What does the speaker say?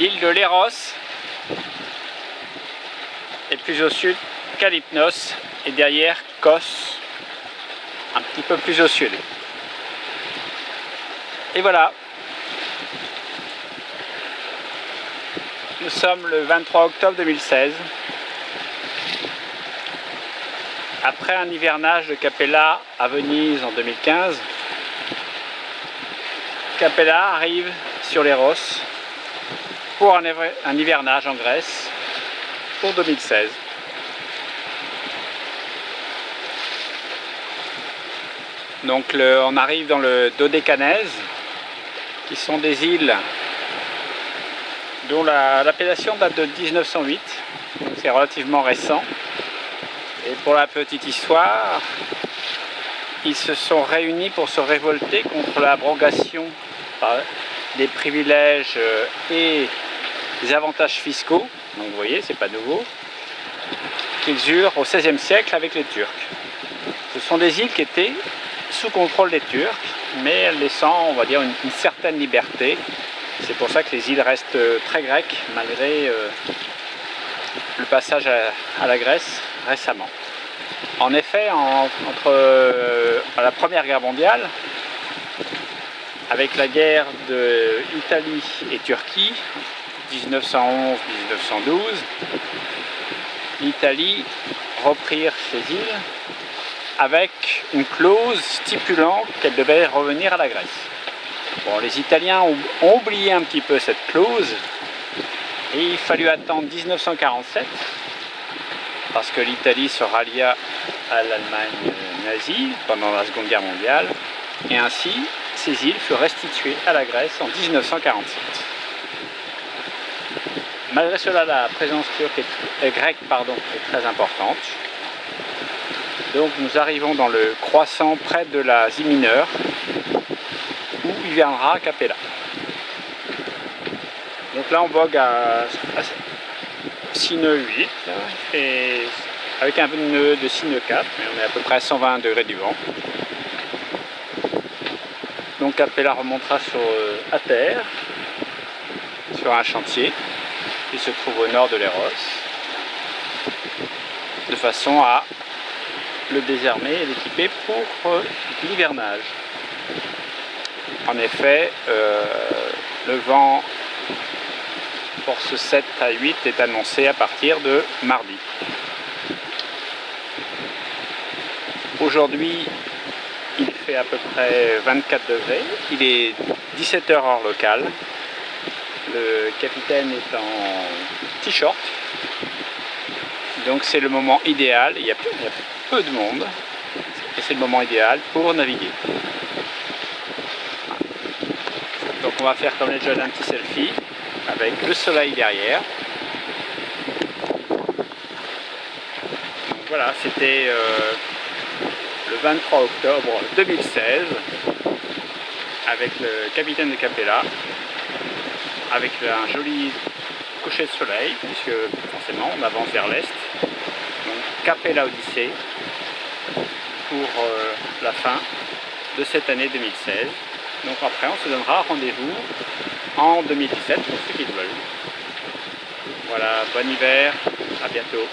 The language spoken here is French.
l'île de Léros. Et plus au sud, Kalymnos. Et derrière, Kos, un petit peu plus au sud. Et voilà. Nous sommes le 23 octobre 2016. Après un hivernage de Capella à Venise en 2015, Capella arrive sur Léros pour un hivernage en Grèce pour 2016. Donc on arrive dans le Dodécanèse, qui sont des îles dont l'appellation date de 1908, donc c'est relativement récent. Et pour la petite histoire, ils se sont réunis pour se révolter contre l'abrogation des privilèges et des avantages fiscaux, donc vous voyez, c'est pas nouveau, qu'ils eurent au XVIe siècle avec les Turcs. Ce sont des îles qui étaient sous contrôle des Turcs, mais laissant, on va dire, une certaine liberté. C'est pour ça que les îles restent très grecques, malgré le passage à la Grèce récemment. En effet, entre la Première Guerre mondiale, avec la guerre d'Italie et Turquie, 1911-1912, l'Italie reprirent ces îles avec une clause stipulant qu'elle devait revenir à la Grèce. Bon, les Italiens ont oublié un petit peu cette clause et il fallut attendre 1947 parce que l'Italie se rallia à l'Allemagne nazie pendant la Seconde Guerre mondiale et ainsi ces îles furent restituées à la Grèce en 1947. Malgré cela, la présence turque grecque est très importante. Donc nous arrivons dans le croissant près de l'Asie mineure où hivernera Capella. Donc là on vogue à Sineux 8, là, avec un nœud de Sineux 4, mais on est à peu près à 120 degrés du vent. Donc Capella remontera à terre, sur un chantier qui se trouve au nord de Léros, de façon à le désarmer et l'équiper pour l'hivernage. En effet, le vent force 7 à 8 est annoncé à partir de mardi. Aujourd'hui, il fait à peu près 24 degrés. Il est 17h heure locale. Le capitaine est en t-shirt. Donc c'est le moment idéal. Il y a peu de monde. Et c'est le moment idéal pour naviguer. Donc on va faire comme les jeunes un petit selfie avec le soleil derrière. Donc voilà, c'était le 23 octobre 2016 avec le capitaine de Capella, avec un joli coucher de soleil puisque forcément on avance vers l'est. Donc Capella Odyssée pour la fin de cette année 2016. Donc après on se donnera rendez-vous en 2017 pour ceux qui le veulent. Voilà, bon hiver, à bientôt.